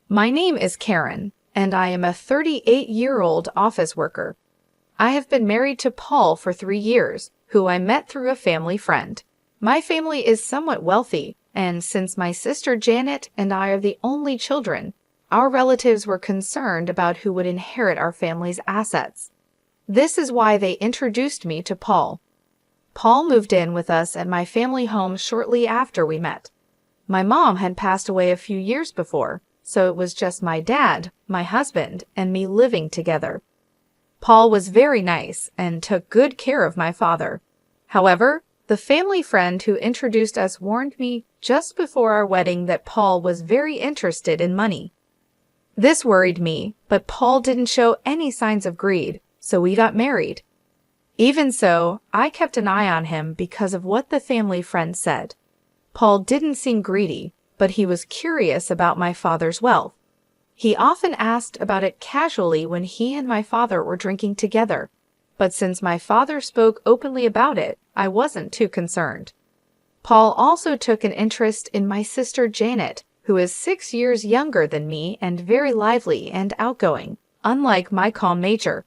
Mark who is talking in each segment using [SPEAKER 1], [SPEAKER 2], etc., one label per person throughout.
[SPEAKER 1] My name is Karen, and I am a 38-year-old office worker. I have been married to Paul for 3 years, who I met through a family friend. My family is somewhat wealthy, and since my sister Janet and I are the only children, our relatives were concerned about who would inherit our family's assets. This is why they introduced me to Paul. Paul moved in with us at my family home shortly after we met. My mom had passed away a few years before, so it was just my dad, my husband, and me living together. Paul was very nice and took good care of my father. However, the family friend who introduced us warned me just before our wedding that Paul was very interested in money. This worried me, but Paul didn't show any signs of greed, so we got married. Even so, I kept an eye on him because of what the family friend said. Paul didn't seem greedy, but he was curious about my father's wealth. He often asked about it casually when he and my father were drinking together, but since my father spoke openly about it, I wasn't too concerned. Paul also took an interest in my sister Janet, who is 6 years younger than me and very lively and outgoing, unlike my calm nature.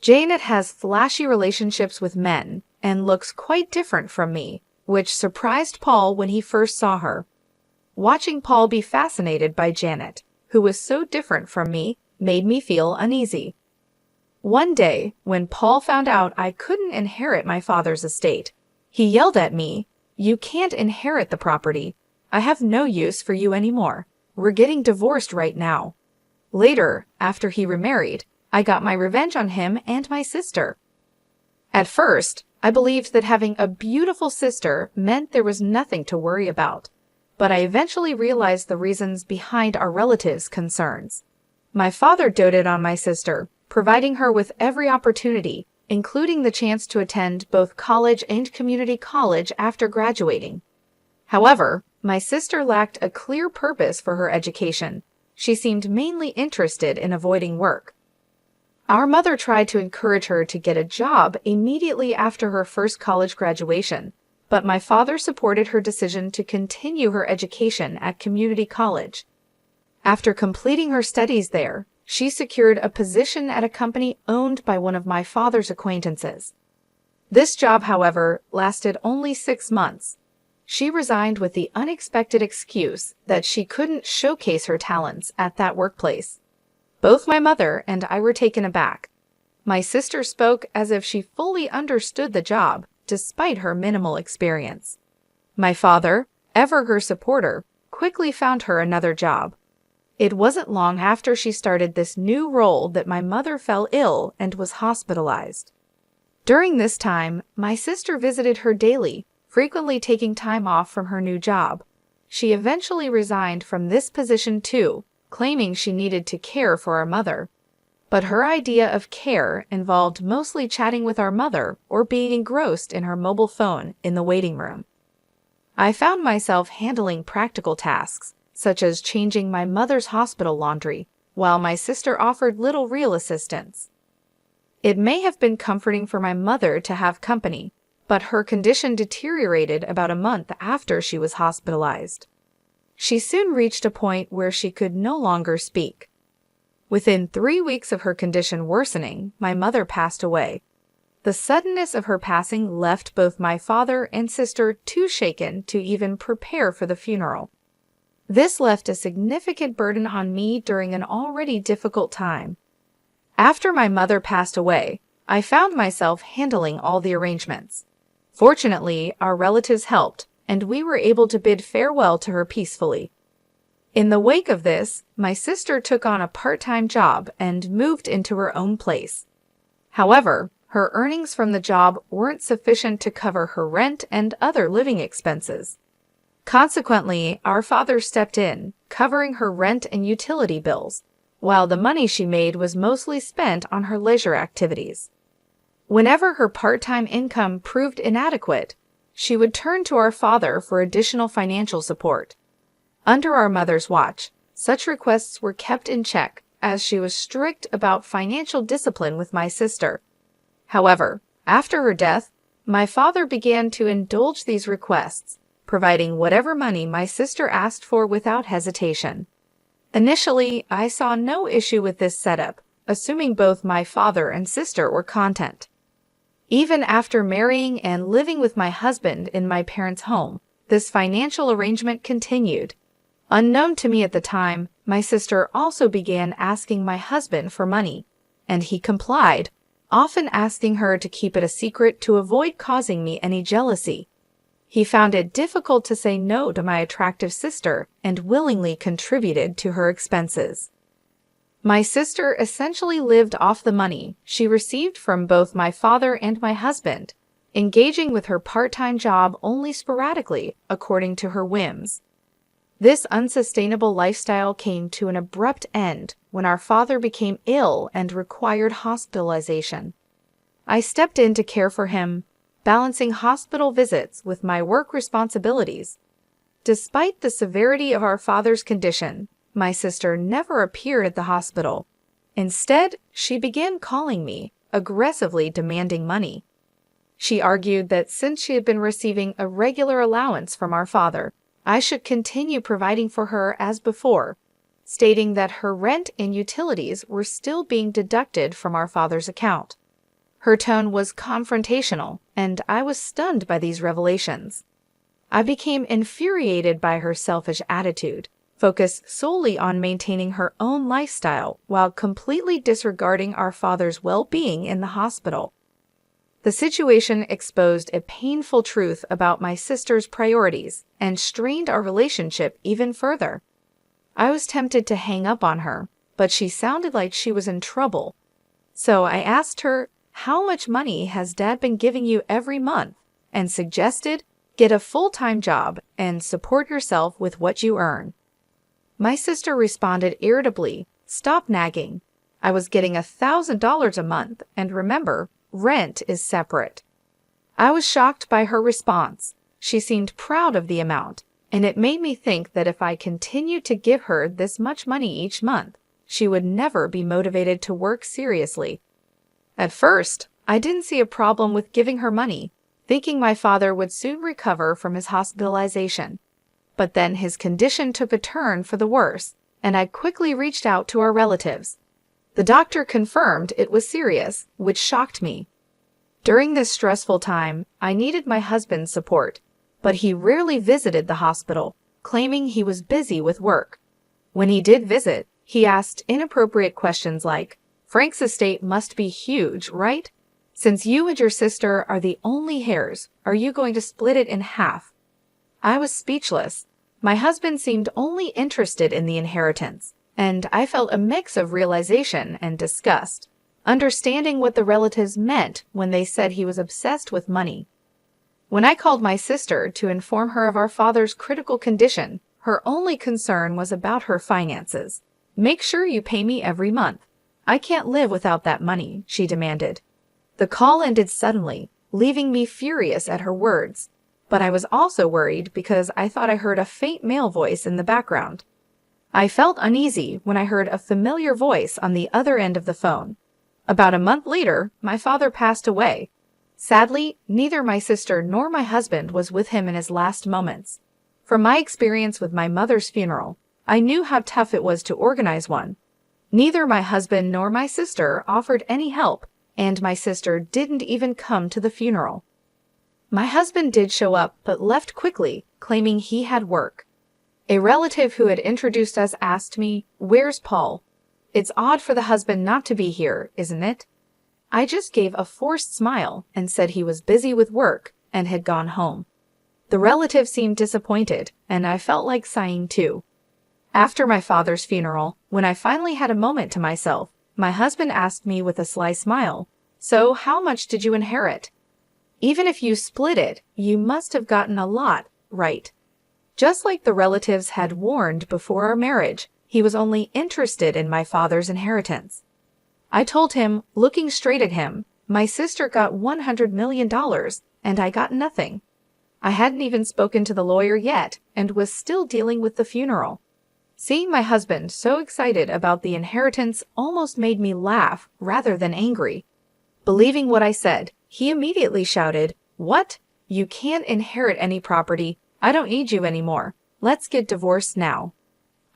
[SPEAKER 1] Janet has flashy relationships with men and looks quite different from me, which surprised Paul when he first saw her. Watching Paul be fascinated by Janet, who was so different from me, made me feel uneasy. One day, when Paul found out I couldn't inherit my father's estate, he yelled at me, "You can't inherit the property. I have no use for you anymore. We're getting divorced right now." Later, after he remarried, I got my revenge on him and my sister. At first, I believed that having a beautiful sister meant there was nothing to worry about, but I eventually realized the reasons behind our relatives' concerns. My father doted on my sister, providing her with every opportunity, including the chance to attend both college and community college after graduating. However, my sister lacked a clear purpose for her education. She seemed mainly interested in avoiding work. Our mother tried to encourage her to get a job immediately after her first college graduation, but my father supported her decision to continue her education at community college. After completing her studies there, she secured a position at a company owned by one of my father's acquaintances. This job, however, lasted only 6 months. She resigned with the unexpected excuse that she couldn't showcase her talents at that workplace. Both my mother and I were taken aback. My sister spoke as if she fully understood the job, despite her minimal experience. My father, ever her supporter, quickly found her another job. It wasn't long after she started this new role that my mother fell ill and was hospitalized. During this time, my sister visited her daily, frequently taking time off from her new job. She eventually resigned from this position too, claiming she needed to care for our mother. But her idea of care involved mostly chatting with our mother or being engrossed in her mobile phone in the waiting room. I found myself handling practical tasks, such as changing my mother's hospital laundry, while my sister offered little real assistance. It may have been comforting for my mother to have company, but her condition deteriorated about a month after she was hospitalized. She soon reached a point where she could no longer speak. Within 3 weeks of her condition worsening, my mother passed away. The suddenness of her passing left both my father and sister too shaken to even prepare for the funeral. This left a significant burden on me during an already difficult time. After my mother passed away, I found myself handling all the arrangements. Fortunately, our relatives helped, and we were able to bid farewell to her peacefully. In the wake of this, my sister took on a part-time job and moved into her own place. However, her earnings from the job weren't sufficient to cover her rent and other living expenses. Consequently, our father stepped in, covering her rent and utility bills, while the money she made was mostly spent on her leisure activities. Whenever her part-time income proved inadequate, she would turn to our father for additional financial support. Under our mother's watch, such requests were kept in check, as she was strict about financial discipline with my sister. However, after her death, my father began to indulge these requests, providing whatever money my sister asked for without hesitation. Initially, I saw no issue with this setup, assuming both my father and sister were content. Even after marrying and living with my husband in my parents' home, this financial arrangement continued. Unknown to me at the time, my sister also began asking my husband for money, and he complied, often asking her to keep it a secret to avoid causing me any jealousy. He found it difficult to say no to my attractive sister and willingly contributed to her expenses. My sister essentially lived off the money she received from both my father and my husband, engaging with her part-time job only sporadically according to her whims. This unsustainable lifestyle came to an abrupt end when our father became ill and required hospitalization. I stepped in to care for him, balancing hospital visits with my work responsibilities. Despite the severity of our father's condition, my sister never appeared at the hospital. Instead, she began calling me, aggressively demanding money. She argued that since she had been receiving a regular allowance from our father, I should continue providing for her as before, stating that her rent and utilities were still being deducted from our father's account. Her tone was confrontational, and I was stunned by these revelations. I became infuriated by her selfish attitude, focused solely on maintaining her own lifestyle while completely disregarding our father's well-being in the hospital. The situation exposed a painful truth about my sister's priorities and strained our relationship even further. I was tempted to hang up on her, but she sounded like she was in trouble. So I asked her, "How much money has Dad been giving you every month?" and suggested, "Get a full-time job and support yourself with what you earn." My sister responded irritably, "Stop nagging. I was getting $1,000 a month, and remember, rent is separate." I was shocked by her response. She seemed proud of the amount, and it made me think that if I continued to give her this much money each month, she would never be motivated to work seriously. At first, I didn't see a problem with giving her money, thinking my father would soon recover from his hospitalization. But then his condition took a turn for the worse, and I quickly reached out to our relatives. The doctor confirmed it was serious, which shocked me. During this stressful time, I needed my husband's support, but he rarely visited the hospital, claiming he was busy with work. When he did visit, he asked inappropriate questions like, "Frank's estate must be huge, right? Since you and your sister are the only heirs, are you going to split it in half?" I was speechless. My husband seemed only interested in the inheritance, and I felt a mix of realization and disgust, understanding what the relatives meant when they said he was obsessed with money. When I called my sister to inform her of our father's critical condition, her only concern was about her finances. "Make sure you pay me every month. I can't live without that money," she demanded. The call ended suddenly, leaving me furious at her words, but I was also worried because I thought I heard a faint male voice in the background. I felt uneasy when I heard a familiar voice on the other end of the phone. About a month later, my father passed away. Sadly, neither my sister nor my husband was with him in his last moments. From my experience with my mother's funeral, I knew how tough it was to organize one. Neither my husband nor my sister offered any help, and my sister didn't even come to the funeral. My husband did show up, but left quickly, claiming he had work. A relative who had introduced us asked me, "Where's Paul? It's odd for the husband not to be here, isn't it?" I just gave a forced smile and said he was busy with work and had gone home. The relative seemed disappointed, and I felt like sighing too. After my father's funeral, when I finally had a moment to myself, my husband asked me with a sly smile, "So how much did you inherit? Even if you split it, you must have gotten a lot, right?" Just like the relatives had warned before our marriage, he was only interested in my father's inheritance. I told him, looking straight at him, "My sister got $100 million, and I got nothing." I hadn't even spoken to the lawyer yet, and was still dealing with the funeral. Seeing my husband so excited about the inheritance almost made me laugh rather than angry. Believing what I said, he immediately shouted, "What? You can't inherit any property. I don't need you anymore. Let's get divorced now."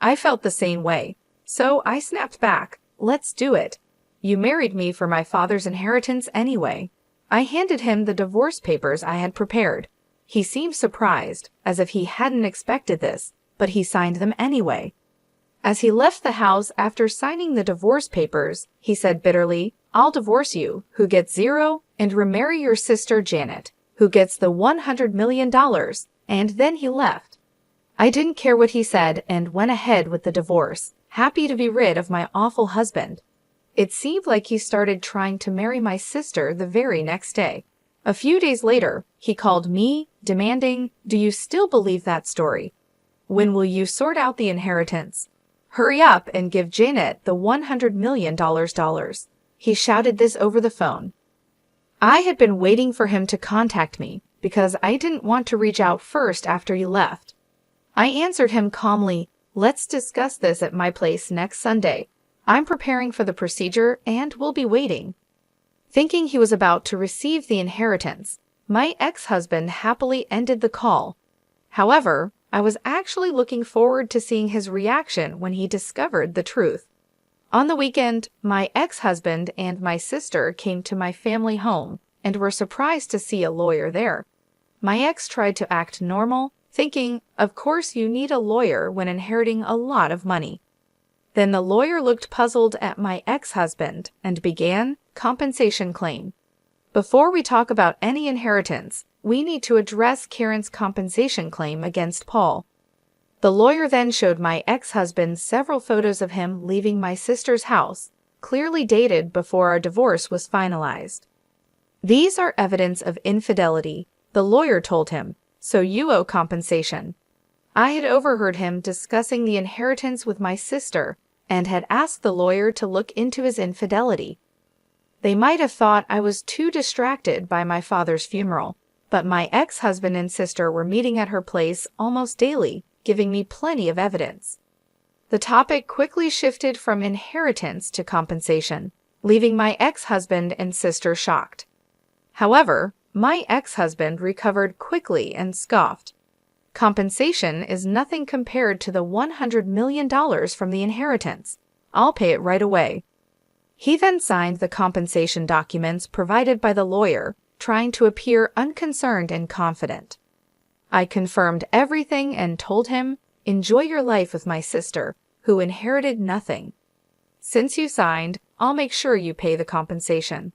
[SPEAKER 1] I felt the same way, So I snapped back, "Let's do it. You married me for my father's inheritance anyway." I handed him the divorce papers I had prepared. He seemed surprised, as if he hadn't expected this, but he signed them anyway. As he left the house after signing the divorce papers, he said bitterly, "I'll divorce you, who gets 0, and remarry your sister Janet, who gets the $100 million, and then he left. I didn't care what he said and went ahead with the divorce, happy to be rid of my awful husband. It seemed like he started trying to marry my sister the very next day. A few days later, he called me, demanding, "Do you still believe that story? When will you sort out the inheritance? Hurry up and give Janet the $100 million dollars." He shouted this over the phone. I had been waiting for him to contact me because I didn't want to reach out first after you left. I answered him calmly, "Let's discuss this at my place next Sunday. I'm preparing for the procedure and will be waiting." Thinking he was about to receive the inheritance, my ex-husband happily ended the call. However, I was actually looking forward to seeing his reaction when he discovered the truth. On the weekend, my ex-husband and my sister came to my family home and were surprised to see a lawyer there. My ex tried to act normal, thinking, "Of course you need a lawyer when inheriting a lot of money." Then the lawyer looked puzzled at my ex-husband and began compensation claim. Before we talk about any inheritance, we need to address Karen's compensation claim against Paul. The lawyer then showed my ex-husband several photos of him leaving my sister's house, clearly dated before our divorce was finalized. "These are evidence of infidelity," the lawyer told him, "so you owe compensation." I had overheard him discussing the inheritance with my sister and had asked the lawyer to look into his infidelity. They might have thought I was too distracted by my father's funeral, but my ex-husband and sister were meeting at her place almost daily, giving me plenty of evidence. The topic quickly shifted from inheritance to compensation, leaving my ex-husband and sister shocked. However, my ex-husband recovered quickly and scoffed. "Compensation is nothing compared to the $100 million from the inheritance. I'll pay it right away." He then signed the compensation documents provided by the lawyer, trying to appear unconcerned and confident. I confirmed everything and told him, "Enjoy your life with my sister, who inherited nothing. Since you signed, I'll make sure you pay the compensation."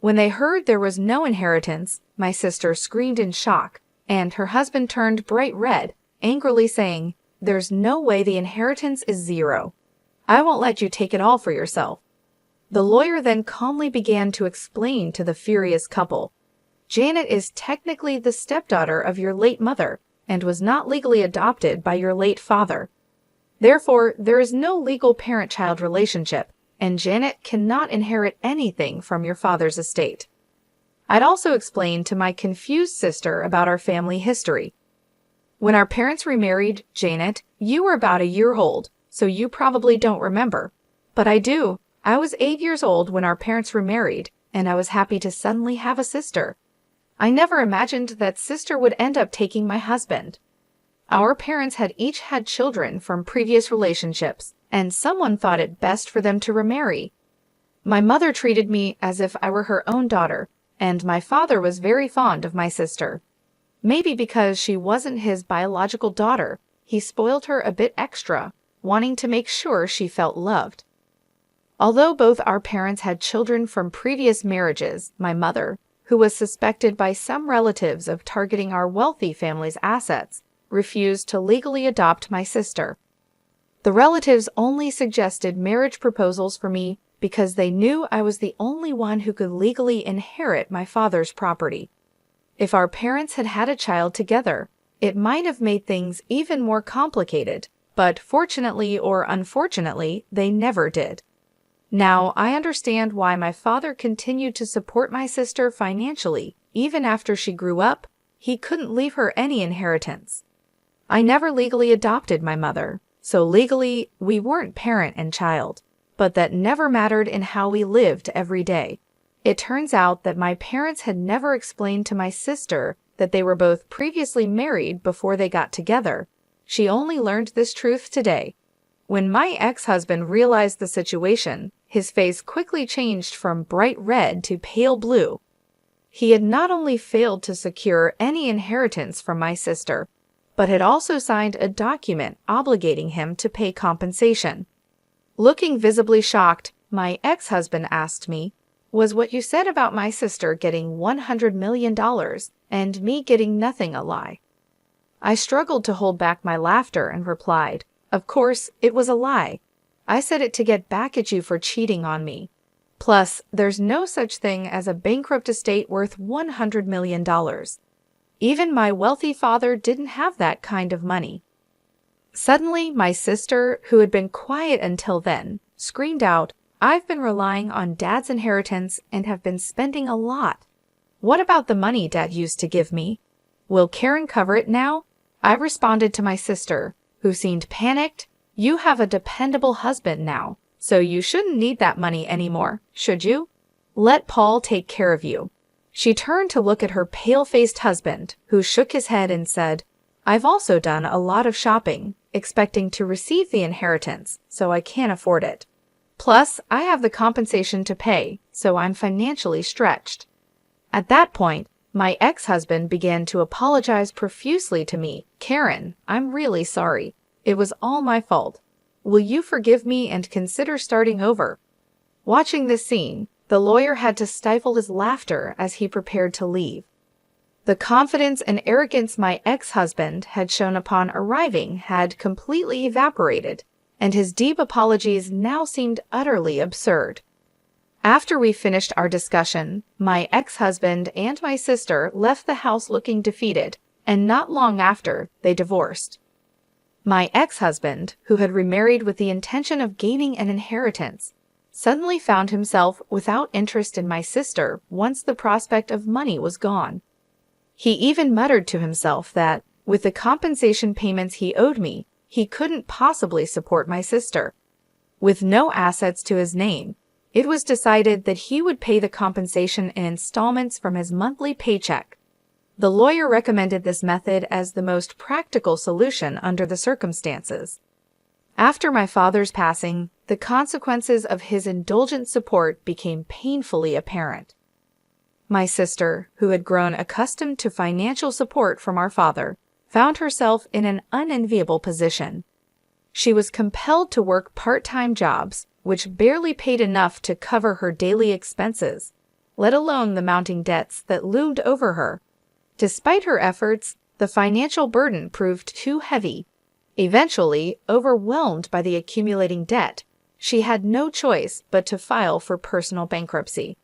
[SPEAKER 1] When they heard there was no inheritance, my sister screamed in shock, and her husband turned bright red, angrily saying, "There's no way the inheritance is 0. I won't let you take it all for yourself." The lawyer then calmly began to explain to the furious couple, "Janet is technically the stepdaughter of your late mother and was not legally adopted by your late father. Therefore, there is no legal parent-child relationship, and Janet cannot inherit anything from your father's estate." I'd also explained to my confused sister about our family history. "When our parents remarried, Janet, you were about a year old, so you probably don't remember. But I do. I was 8 years old when our parents remarried, and I was happy to suddenly have a sister. I never imagined that sister would end up taking my husband. Our parents had each had children from previous relationships, and someone thought it best for them to remarry. My mother treated me as if I were her own daughter, and my father was very fond of my sister. Maybe because she wasn't his biological daughter, he spoiled her a bit extra, wanting to make sure she felt loved. Although both our parents had children from previous marriages, my mother, who was suspected by some relatives of targeting our wealthy family's assets, refused to legally adopt my sister. The relatives only suggested marriage proposals for me because they knew I was the only one who could legally inherit my father's property. If our parents had had a child together, it might have made things even more complicated, but fortunately or unfortunately, they never did. Now, I understand why my father continued to support my sister financially. Even after she grew up, he couldn't leave her any inheritance. I never legally adopted my mother, so legally, we weren't parent and child, but that never mattered in how we lived every day. It turns out that my parents had never explained to my sister that they were both previously married before they got together. She only learned this truth today. When my ex-husband realized the situation, his face quickly changed from bright red to pale blue. He had not only failed to secure any inheritance from my sister, but had also signed a document obligating him to pay compensation. Looking visibly shocked, my ex-husband asked me, "Was what you said about my sister getting $100 million and me getting nothing a lie?" I struggled to hold back my laughter and replied, "Of course, it was a lie. I said it to get back at you for cheating on me. Plus, there's no such thing as a bankrupt estate worth $100 million. Even my wealthy father didn't have that kind of money." Suddenly, my sister, who had been quiet until then, screamed out, "I've been relying on Dad's inheritance and have been spending a lot. What about the money Dad used to give me? Will Karen cover it now?" I responded to my sister, who seemed panicked, "You have a dependable husband now, so you shouldn't need that money anymore, should you? Let Paul take care of you." She turned to look at her pale-faced husband, who shook his head and said, "I've also done a lot of shopping, expecting to receive the inheritance, so I can't afford it. Plus, I have the compensation to pay, so I'm financially stretched." At that point, my ex-husband began to apologize profusely to me. "Karen, I'm really sorry. It was all my fault. Will you forgive me and consider starting over?" Watching this scene, the lawyer had to stifle his laughter as he prepared to leave. The confidence and arrogance my ex-husband had shown upon arriving had completely evaporated, and his deep apologies now seemed utterly absurd. After we finished our discussion, my ex-husband and my sister left the house looking defeated, and not long after, they divorced. My ex-husband, who had remarried with the intention of gaining an inheritance, suddenly found himself without interest in my sister once the prospect of money was gone. He even muttered to himself that, with the compensation payments he owed me, he couldn't possibly support my sister. With no assets to his name, it was decided that he would pay the compensation in installments from his monthly paycheck. The lawyer recommended this method as the most practical solution under the circumstances. After my father's passing, the consequences of his indulgent support became painfully apparent. My sister, who had grown accustomed to financial support from our father, found herself in an unenviable position. She was compelled to work part-time jobs, which barely paid enough to cover her daily expenses, let alone the mounting debts that loomed over her. Despite her efforts, the financial burden proved too heavy. Eventually, overwhelmed by the accumulating debt, she had no choice but to file for personal bankruptcy.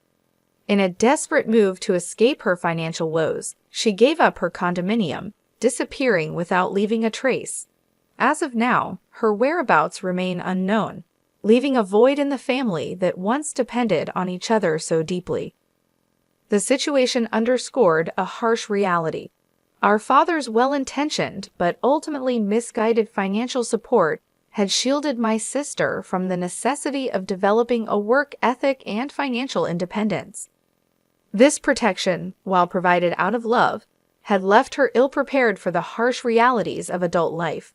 [SPEAKER 1] In a desperate move to escape her financial woes, she gave up her condominium, disappearing without leaving a trace. As of now, her whereabouts remain unknown, leaving a void in the family that once depended on each other so deeply. The situation underscored a harsh reality. Our father's well-intentioned but ultimately misguided financial support had shielded my sister from the necessity of developing a work ethic and financial independence. This protection, while provided out of love, had left her ill-prepared for the harsh realities of adult life.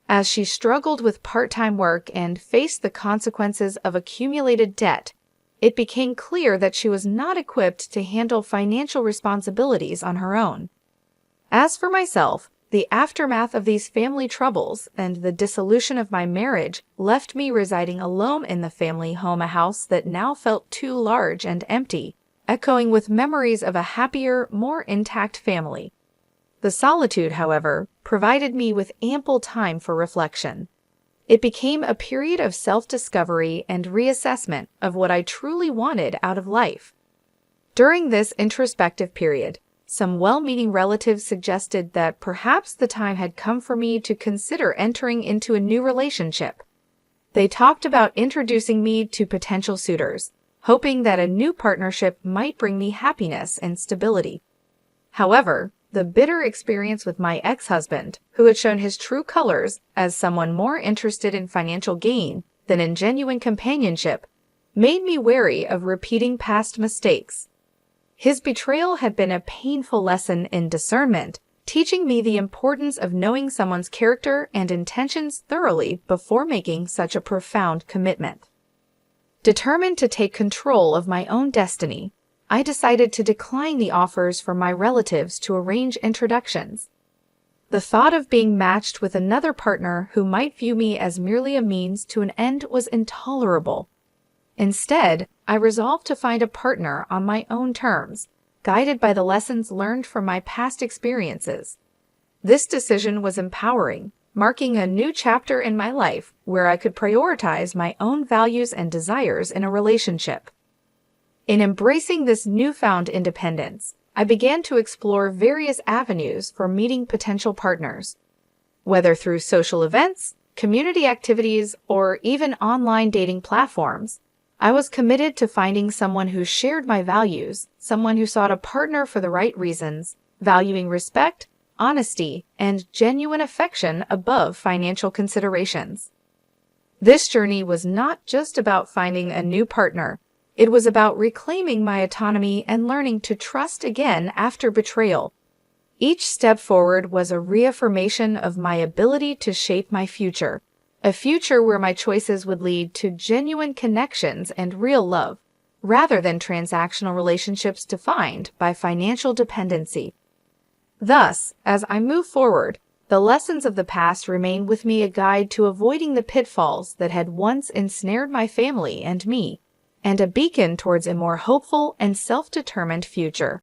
[SPEAKER 1] As she struggled with part-time work and faced the consequences of accumulated debt, it became clear that she was not equipped to handle financial responsibilities on her own. As for myself, the aftermath of these family troubles and the dissolution of my marriage left me residing alone in the family home, a house that now felt too large and empty, echoing with memories of a happier, more intact family. The solitude, however, provided me with ample time for reflection. It became a period of self-discovery and reassessment of what I truly wanted out of life. During this introspective period, some well-meaning relatives suggested that perhaps the time had come for me to consider entering into a new relationship. They talked about introducing me to potential suitors, hoping that a new partnership might bring me happiness and stability. However, the bitter experience with my ex-husband, who had shown his true colors as someone more interested in financial gain than in genuine companionship, made me wary of repeating past mistakes. His betrayal had been a painful lesson in discernment, teaching me the importance of knowing someone's character and intentions thoroughly before making such a profound commitment. Determined to take control of my own destiny, I decided to decline the offers from my relatives to arrange introductions. The thought of being matched with another partner who might view me as merely a means to an end was intolerable. Instead, I resolved to find a partner on my own terms, guided by the lessons learned from my past experiences. This decision was empowering, marking a new chapter in my life where I could prioritize my own values and desires in a relationship. In embracing this newfound independence, I began to explore various avenues for meeting potential partners. Whether through social events, community activities, or even online dating platforms, I was committed to finding someone who shared my values, someone who sought a partner for the right reasons, valuing respect, honesty, and genuine affection above financial considerations. This journey was not just about finding a new partner. It was about reclaiming my autonomy and learning to trust again after betrayal. Each step forward was a reaffirmation of my ability to shape my future, a future where my choices would lead to genuine connections and real love, rather than transactional relationships defined by financial dependency. Thus, as I move forward, the lessons of the past remain with me, a guide to avoiding the pitfalls that had once ensnared my family and me, and a beacon towards a more hopeful and self-determined future.